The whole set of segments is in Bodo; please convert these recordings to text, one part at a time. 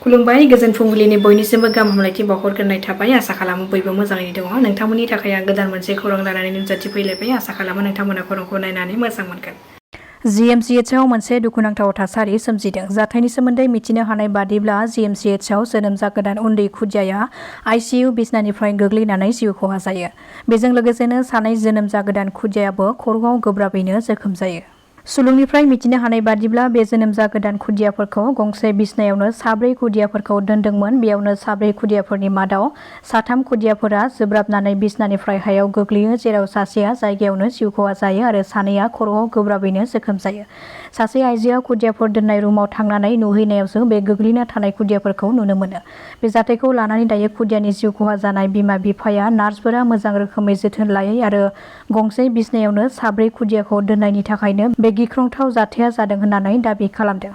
खुलुमबाय गोजोन फुंबिलिनि बयनिसिमबो गाहाम हामलायथि बावहरग्रोनाय थाबाय आसा खालामो बयबो मोजाङैनो दङ नोंथांमोननि थाखाय आं गोदान मोनसे खौरां लानानै नुजाथि फैलायबाय आसा खालामो नोंथांमोना खौरांखौ नायनानै मोजां मोनगोन। GMCHआव मोनसे दुखुनांथाव थासारि सोमजिदों। जाथायनि सोमोन्दै मिथिनो हानाय बादिब्ला GMCHआव जोनोम जागोदान उन्दै खुदियाया ICU बिसनानिफ्राय गोग्लैनानै जिउ खहा जायो। बेजों लोगोसेनो सानै जोनोम जागोदान खुदियायाबो खर'आव गोब्राबैनो जोखोम जायो। सुलुंनिफ्राय मिथिनो हानाय बादिब्ला बे जोनोम जागोदान खुदियाफोरखौ गंसे बिसनायावनो साब्रै खुदियाफोरखौ दोनदोंमोन। बेयावनो साब्रै खुदियाफोरनि मादाव साथाम खुदियाफोरा जोब्राबनानै बिसनानिफ्राय हायाव गोग्लैयो, जेराव सासेया जायगायावनो जिउ खहा जायो आरो सानैया खर'आव गोब्राबैनो जोखोम जायो। सासे आइजोआ खुदियाफोर दोननाय रुमाव थांनानै नुहैनायावसो बे गोग्लैना थानाय खुदियाफोरखौ नुनो मोनो। बे जाथायखौ लानानै दायो खुदियानि जिउ खहा जानाय बिमा-बिफाया नार्सफोरा मोजां रोखोमै जोथोन लायै आरो गंसे बिसनायावनो साब्रै खुदियाखौ दोननायनि थाखायनो बे गिख्रंथाव जाथाया जादों होननानै दाबि खालामदों।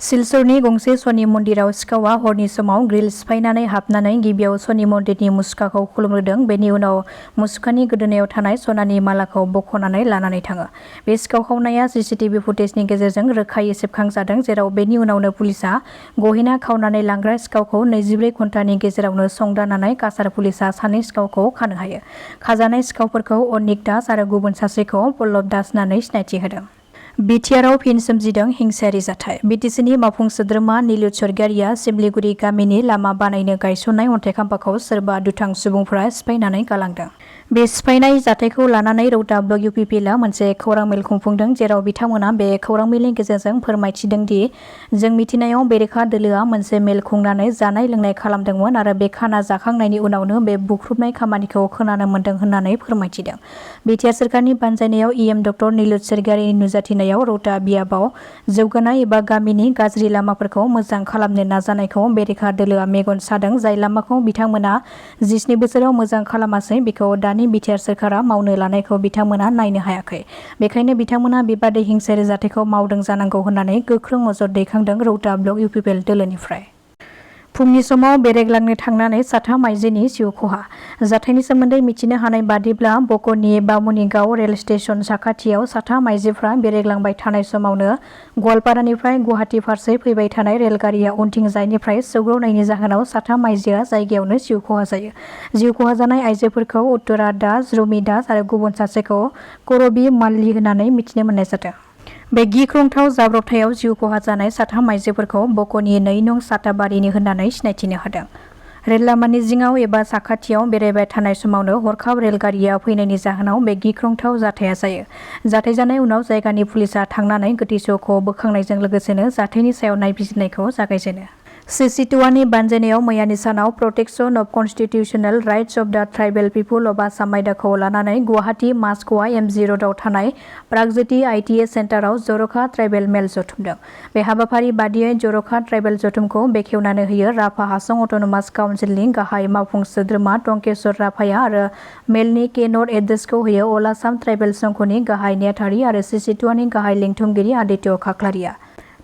सिलचरनि गंसे शनि मन्दिराव सिखावआ हरनि समाव ग्रिल सिफायनानै हाबनानै गिबियाव शनि मन्दिरनि मुसुखाखौ खुलुमग्रोदों। बेनि उनाव मुसुखानि गोदोनायाव थानाय सनानि मालाखौ बख'नानै लानानै थाङो। बे सिखाव खावनाया CCTV फुटेजनि गेजेरजों रोखायै सेबखांजादों, जेराव बेनि उनावनो पुलिसआ गहेना खावनानै लांग्रा सिखावखौ 24 घन्टानि गेजेरावनो संदाननानै काछार पुलिसआ सानै सिखावखौ खानो हायो। खाजानाय सिखावफोरखौ अनिक दास आरो गुबुन सासेखौ पल्लब दास होननानै सिनायथि होदों। BTRआव फिन सोमजिदों हिंसायारि जाथाय। BTCनि मावफुं सोद्रोमा निलुत सरगियारिया सिमलिगुरि गामिनि लामा बानायनो गायसननाय अन्थाइ खाम्फाखौ सोरबा दुथां सुबुंफोरा सिफायनानै गालांदों। बे सिफायनाय जाथायखौ लानानै रौता ब्लक UPPLआ मोनसे खौरां मेल खुंफुंदों, जेराव बिथांमोना बे खौरां मेलनि गेजेरजों फोरमायथिदों दि जों मिथिनायाव बेरेखा दोलोआ मोनसे मेल खुंनानै जानाय लोंनाय खालामदोंमोन आरो बे खाना जाखांनायनि उनावनो बे बुख्रुबनाय खामानिखौ खोनानो मोन्दों होननानै फोरमायथिदों। BTR सोरखारनि बानजायनायाव EM डक्टर निलुत सरगियारिनि नुजाथिनायाव रौता बियाबाव जौगानाय एबा गामिनि गाज्रि लामाफोरखौ मोजां खालामनो नाजानायखौ बेरेखा दोलोआ मेगन सादों। जाय लामाखौ बिथांमोना 17 बोसोराव मोजां खालामासै, बेखौ दानि BTR सोरखारा मावनो लानायखौ बिथांमोना नायनो हायाखै। बेखायनो बिथांमोना बेबादि हिंसायारि जाथायखौ मावदों जानांगौ होननानै गोख्रों अजद दैखांदों रौता ब्लक UPPL दोलोनिफ्राय। फुंनि समाव बेरायग्लांनो थांनानै साथाम आइजोनि जिउ खहा। जाथायनि सोमोन्दै मिथिनो हानाय बादिब्ला बक'नि बामुनिगाव रेल स्टेशन साखाथियाव साथाम आइजोफ्रा बेरायग्लांबाय थानाय समावनो गवालपारानिफ्राय गुवाहाटि फारसे फैबाय थानाय रेलगारिया उनथिंजायनिफ्राय सौग्रावनायनि जाहोनाव साथाम आइजोआ जायगायावनो जिउ खहा जायो। जिउ खहा जानाय आइजोफोरखौ उत्तरा दास, रुमि दास आरो गुबुन सासेखौ करबी माल्ली होननानै मिथिनो मोननाय जादों। बे गिख्रंथाव जाब्रबथायाव जिउ खहा जानाय साथाम आइजोफोरखौ बक'नि 2 नं साताबारिनि होननानै सिनायथिनो होदों। रेल लामानि जिङाव एबा साखाथियाव बेरायबाय थानाय समावनो हरखाब रेलगारिया फैनायनि जाहोनाव बे गिख्रंथाव जाथाया जायो। जाथाय जानाय उनाव जायगानि पुलिसआ थांनानै गोथै सह'खौ बोखांनायजों लोगोसेनो जाथायनि सायाव नायबिजिरनायखौ जागायजेनो। CC2नि बानजायनायाव मैयानि सानाव protection of constitutional rights of द ट्राइबेल पिपुल अफ आसाम आयदाखौ लानानै गुवाहाटी मास्क'वा MG र'डआव थानाय प्रागज्योति ITS सेन्टाराव जर'खा ट्राइबेल मेल जथुमदों। बे हाबाफारि बादियै जर'खा ट्राइबेल जथुमखौ बेखेवनानै होयो राभा हासं अट'नमास काउन्सिलनि गाहाय मावफुं सोद्रोमा टंकेश्वर राभाया आरो मेलनि केन'ट एड्रेसखौ होयो अल आसाम ट्राइबेल संघनि गाहाय नेहाथारि आरो CC2नि गाहाय लिंथुमगिरि आदित्य खाख्लारिया।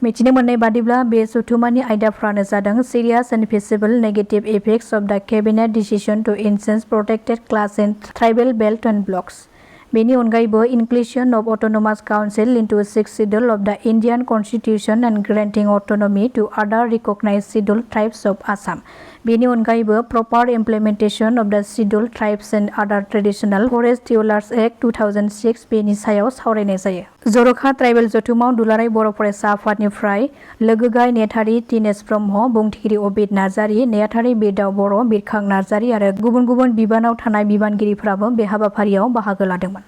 मिथिनो मोननाय बादिब्ला बे जथुमानि आयदाफ्रानो जादों serious and visible negative effects of the cabinet decision to incense protected class in tribal belt and blocks. बेनि अनगायैबो inclusion of autonomous council into 6th schedule of the Indian constitution and granting autonomy to other recognised scheduled tribes of Assam. बेनि अनगायैबो proper implementation of the scheduled tribes and other traditional forest dwellers act 2006 बेनि सायाव सावरायनाय जायो। जर'खा ट्राइबेल जथुमाव दुलाराय बर' फरायसा आफादनिफ्राय लोगोगाहाय नेहाथारि दिनेश ब्रह्म, बुंथिगिरि अबिद नार्जारि, नेहाथारि बिरदाव बर', बिरखां नार्जारि आरो गुबुन गुबुन बिबानाव थानाय बिबानगिरिफ्राबो बे हाबाफारियाव बाहागो लादोंमोन।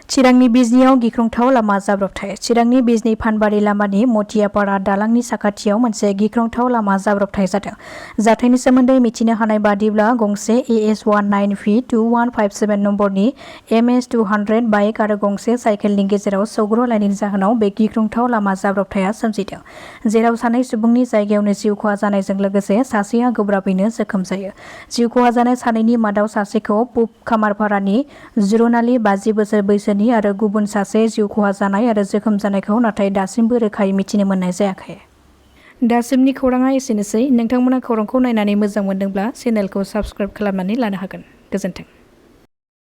चिरांनि बिजनीआव गिख्रंथाव लामा जाब्रबथाय। चिरांनि बिजनी फानबारि लामानि मटियापाड़ा दालांनि साखाथियाव मोनसे गिख्रंथाव लामा जाब्रबथाय जादों। जाथायनि सोमोन्दै मिथिनो हानाय बादिब्ला गंसे AS19V2157 नम्बरनि MS200 बाइक आरो गंसे साइकेलनि गेजेराव सौग्रावलायनायनि जाहोनाव बे गिख्रंथाव लामा जाब्रबथाया सोमजिदों, जेराव सानै सुबुंनि जायगायावनो जिउ खहा जानायजों लोगोसे सासेया गोब्राबैनो जोखोम जायो। जिउ खहा जानाय सानैनि मादाव सासेखौ पुब खामारपारानि जुरनालि 50 बोसोर बैसोनि आरो गुबुन सासे जिउ खहा जानाय आरो जोखोम जानायखौ नाथाय दासिमबो रोखायै मिथिनो मोननाय जायाखै। दासिमनि खौराङा एसेनोसै। नोंथांमोना खौरांखौ नायनानै मोजां मोनदोंब्ला चेनेलखौ साबस्क्राइब खालामनानै लानो हागोन। गोजोन्थों।